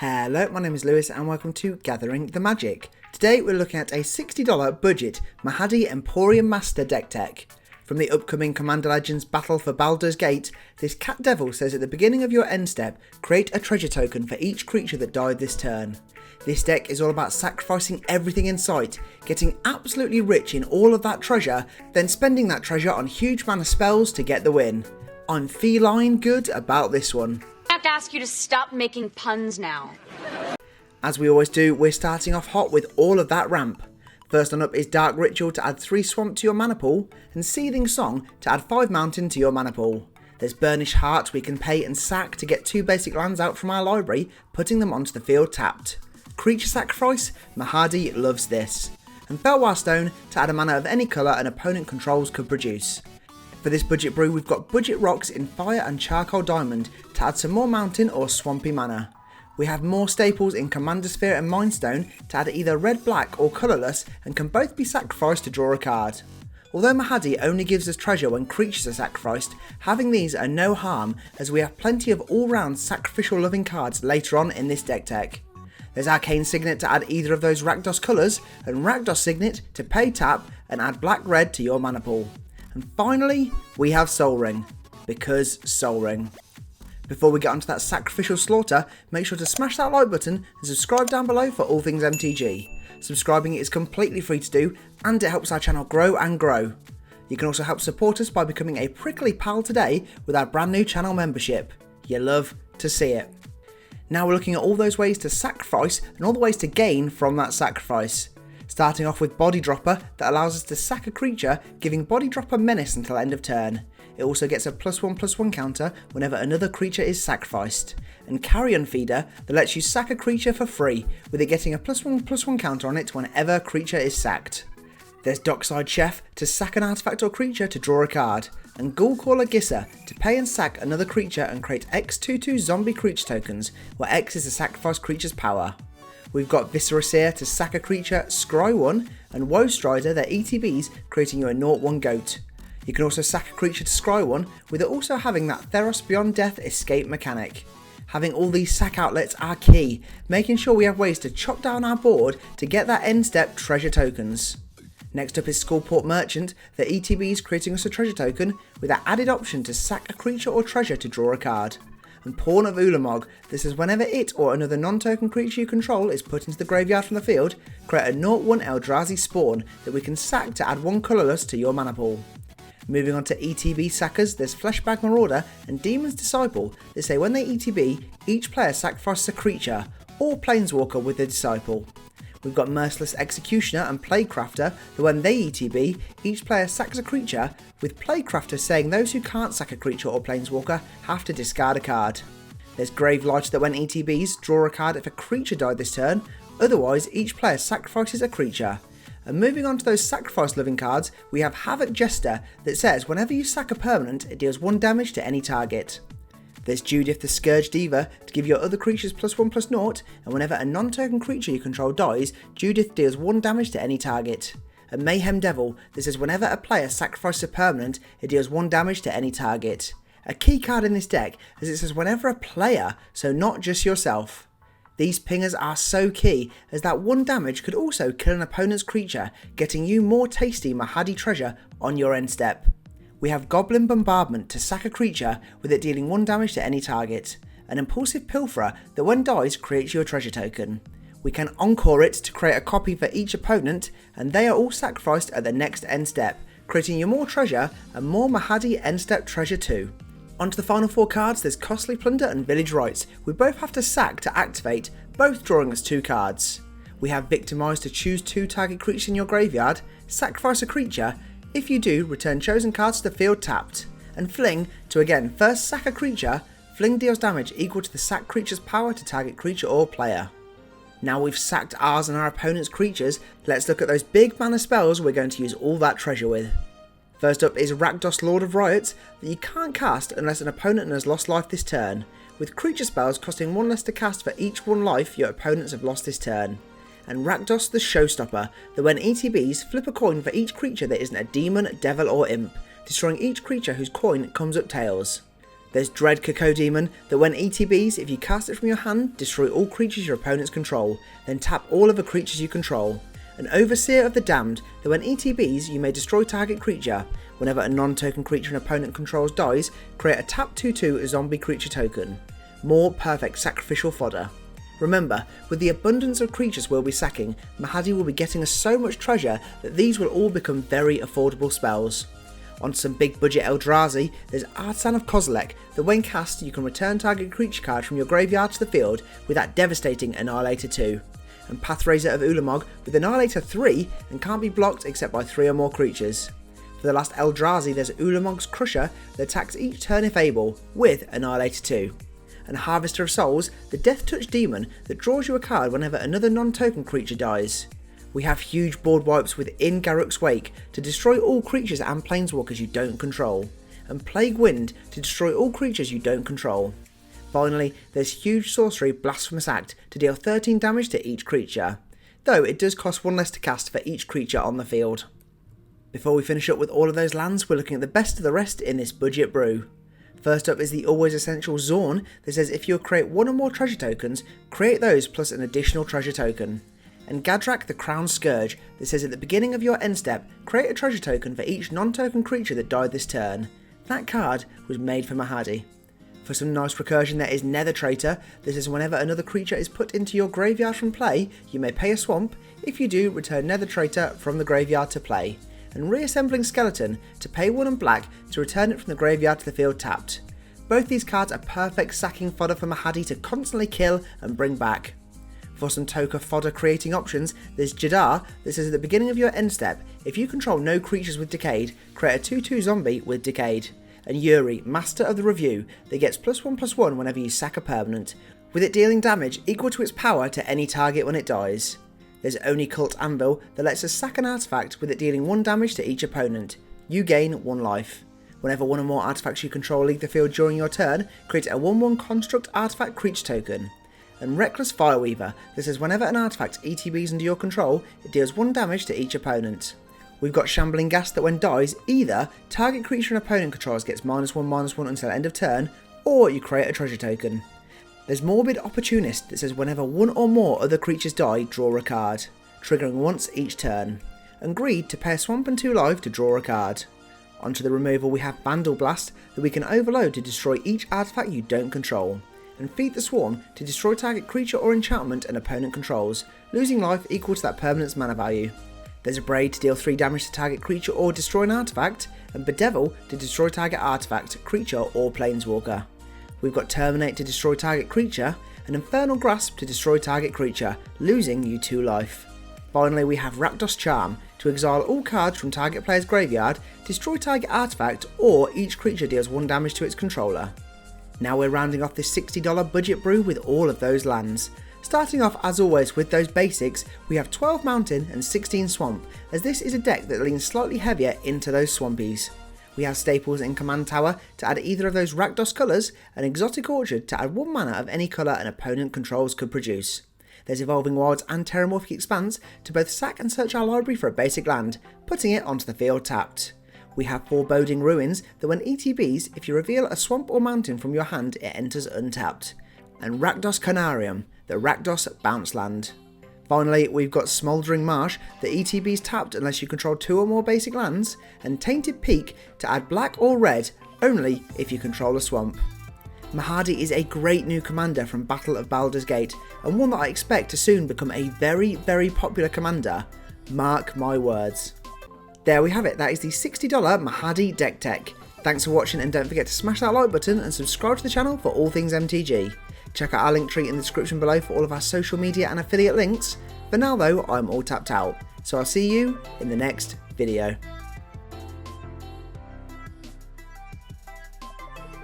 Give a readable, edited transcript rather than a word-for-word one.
Hello, my name is Lewis and welcome to Gathering the Magic. Today we're looking at a $60 budget Mahadi Emporium Master deck tech. From the upcoming Commander Legends Battle for Baldur's Gate, this Cat Devil says at the beginning of your end step, create a treasure token for each creature that died this turn. This deck is all about sacrificing everything in sight, getting absolutely rich in all of that treasure, then spending that treasure on huge mana spells to get the win. I'm feline good about this one. I have to ask you to stop making puns now. As we always do, we're starting off hot with all of that ramp. First on up is Dark Ritual to add 3 Swamp to your mana pool, and Seething Song to add 5 Mountain to your mana pool. There's Burnished Heart we can pay and sack to get 2 basic lands out from our library, putting them onto the field tapped. Creature Sacrifice, Mahadi loves this. And Belwar Stone to add a mana of any colour an opponent controls could produce. For this budget brew, we've got budget rocks in Fire and Charcoal Diamond to add some more mountain or swampy mana. We have more staples in Commander Sphere and Mindstone to add either red, black or colourless and can both be sacrificed to draw a card. Although Mahadi only gives us treasure when creatures are sacrificed, having these are no harm as we have plenty of all-round sacrificial loving cards later on in this deck tech. There's Arcane Signet to add either of those Rakdos colours and Rakdos Signet to pay tap and add black-red to your mana pool. And finally, we have Sol Ring, because Sol Ring. Before we get onto that Sacrificial Slaughter, make sure to smash that like button and subscribe down below for all things MTG. Subscribing is completely free to do and it helps our channel grow and grow. You can also help support us by becoming a prickly pal today with our brand new channel membership. You love to see it. Now we're looking at all those ways to sacrifice and all the ways to gain from that sacrifice. Starting off with Body Dropper that allows us to sack a creature, giving Body Dropper Menace until end of turn. It also gets a +1/+1 counter whenever another creature is sacrificed. And Carrion Feeder that lets you sack a creature for free, with it getting a +1/+1 counter on it whenever a creature is sacked. There's Dockside Chef to sack an artifact or creature to draw a card. And Ghoulcaller Gisser to pay and sack another creature and create X/2/2 zombie creature tokens, where X is the sacrificed creature's power. We've got Viscera Seer to sack a creature, scry 1, and Woe Strider, their ETBs, creating you a 0/1 goat. You can also sack a creature to scry 1, with it also having that Theros Beyond Death escape mechanic. Having all these sack outlets are key, making sure we have ways to chop down our board to get that end step treasure tokens. Next up is Skullport Merchant, the ETBs creating us a treasure token, with that added option to sack a creature or treasure to draw a card. And Pawn of Ulamog, this is whenever it or another non-token creature you control is put into the graveyard from the field, create a 0/1 Eldrazi spawn that we can sack to add 1 colourless to your mana pool. Moving on to ETB sackers, there's Fleshbag Marauder and Demon's Disciple that say when they ETB, each player sacrifices a creature or planeswalker with the disciple. We've got Merciless Executioner and Plaguecrafter that when they ETB, each player sacks a creature, with Plaguecrafter saying those who can't sack a creature or planeswalker have to discard a card. There's Gravelight that when ETBs, draw a card if a creature died this turn, otherwise each player sacrifices a creature. And moving on to those sacrifice loving cards, we have Havoc Jester that says whenever you sack a permanent, it deals 1 damage to any target. There's Judith the Scourge Diva to give your other creatures +1/+0, and whenever a non-token creature you control dies, Judith deals 1 damage to any target. And Mayhem Devil that says whenever a player sacrifices a permanent, it deals 1 damage to any target. A key card in this deck as it says whenever a player, so not just yourself. These pingers are so key as that 1 damage could also kill an opponent's creature, getting you more tasty Mahadi treasure on your end step. We have Goblin Bombardment to sack a creature with it dealing 1 damage to any target. An Impulsive Pilferer that when dies creates you a treasure token. We can encore it to create a copy for each opponent and they are all sacrificed at the next end step, creating you more treasure and more Mahadi end step treasure too. Onto the final 4 cards, there's Costly Plunder and Village Rites. We both have to sack to activate, both drawing us 2 cards. We have Victimize to choose 2 target creatures in your graveyard, sacrifice a creature. If you do, return chosen cards to the field tapped. And Fling to again first sack a creature, Fling deals damage equal to the sacked creature's power to target creature or player. Now we've sacked ours and our opponent's creatures, let's look at those big mana spells we're going to use all that treasure with. First up is Rakdos Lord of Riots that you can't cast unless an opponent has lost life this turn, with creature spells costing 1 less to cast for each 1 life your opponents have lost this turn. And Rakdos the Showstopper that when ETBs, flip a coin for each creature that isn't a demon, devil or imp, destroying each creature whose coin comes up tails. There's Dread Cacodemon, that when ETBs, if you cast it from your hand, destroy all creatures your opponents control, then tap all of the creatures you control. An Overseer of the Damned, that when ETBs, you may destroy target creature. Whenever a non-token creature an opponent controls dies, create a tap 2/2 zombie creature token. More perfect sacrificial fodder. Remember, with the abundance of creatures we'll be sacking, Mahadi will be getting us so much treasure that these will all become very affordable spells. On some big budget Eldrazi, there's Artisan of Kozilek, that when cast you can return target creature card from your graveyard to the field with that devastating Annihilator 2. And Pathrazer of Ulamog with Annihilator 3 and can't be blocked except by 3 or more creatures. For the last Eldrazi there's Ulamog's Crusher that attacks each turn if able, with Annihilator 2. And Harvester of Souls, the Death Touch Demon that draws you a card whenever another non-token creature dies. We have huge board wipes within Garruk's Wake to destroy all creatures and planeswalkers you don't control, and Plague Wind to destroy all creatures you don't control. Finally, there's huge sorcery Blasphemous Act to deal 13 damage to each creature, though it does cost 1 less to cast for each creature on the field. Before we finish up with all of those lands, we're looking at the best of the rest in this budget brew. First up is the always essential Zorn that says if you create 1 or more treasure tokens, create those plus an additional treasure token. And Gadrak the Crown Scourge that says at the beginning of your end step, create a treasure token for each non-token creature that died this turn. That card was made for Mahadi. For some nice recursion there is Nether Traitor that says whenever another creature is put into your graveyard from play, you may pay a swamp. If you do, return Nether Traitor from the graveyard to play. And Reassembling Skeleton to pay 1 and black to return it from the graveyard to the field tapped. Both these cards are perfect sacking fodder for Mahadi to constantly kill and bring back. For some Toka fodder creating options, there's Jadar that says at the beginning of your end step, if you control no creatures with Decayed, create a 2/2 zombie with Decayed. And Yuri, Master of the Review, that gets +1/+1 whenever you sack a permanent, with it dealing damage equal to its power to any target when it dies. There's Oni Cult Anvil that lets us sack an artifact with it dealing 1 damage to each opponent. You gain 1 life. Whenever 1 or more artifacts you control leave the field during your turn, create a 1/1 construct artifact creature token. And Reckless Fireweaver that says whenever an artifact ETBs under your control, it deals 1 damage to each opponent. We've got Shambling Ghast that when dies, either target creature an opponent controls gets -1/-1 until end of turn, or you create a treasure token. There's Morbid Opportunist that says whenever 1 or more other creatures die, draw a card, triggering once each turn. And Greed to pay a swamp and 2 life to draw a card. Onto the removal we have Vandal Blast that we can overload to destroy each artifact you don't control. And Feed the Swarm to destroy target creature or enchantment an opponent controls, losing life equal to that permanent's mana value. There's a Braid to deal 3 damage to target creature or destroy an artifact, and Bedevil to destroy target artifact, creature or planeswalker. We've got Terminate to destroy target creature, and Infernal Grasp to destroy target creature, losing you 2 life. Finally we have Rakdos Charm to exile all cards from target player's graveyard, destroy target artifact, or each creature deals 1 damage to its controller. Now we're rounding off this $60 budget brew with all of those lands. Starting off as always with those basics, we have 12 Mountain and 16 Swamp, as this is a deck that leans slightly heavier into those Swampies. We have staples in Command Tower to add either of those Rakdos colours, and Exotic Orchard to add 1 mana of any colour an opponent controls could produce. There's Evolving Wilds and Terramorphic Expanse to both sack and search our library for a basic land, putting it onto the field tapped. We have Foreboding Ruins that when ETBs, if you reveal a swamp or mountain from your hand, it enters untapped. And Rakdos Carnarium, the Rakdos bounce land. Finally, we've got Smouldering Marsh that ETBs tapped unless you control 2 or more basic lands, and Tainted Peak to add black or red only if you control a swamp. Mahadi is a great new commander from Battle of Baldur's Gate, and one that I expect to soon become a very, very popular commander. Mark my words. There we have it, that is the $60 Mahadi deck tech. Thanks for watching, and don't forget to smash that like button and subscribe to the channel for all things MTG. Check out our link tree in the description below for all of our social media and affiliate links. For now though, I'm all tapped out, so I'll see you in the next video.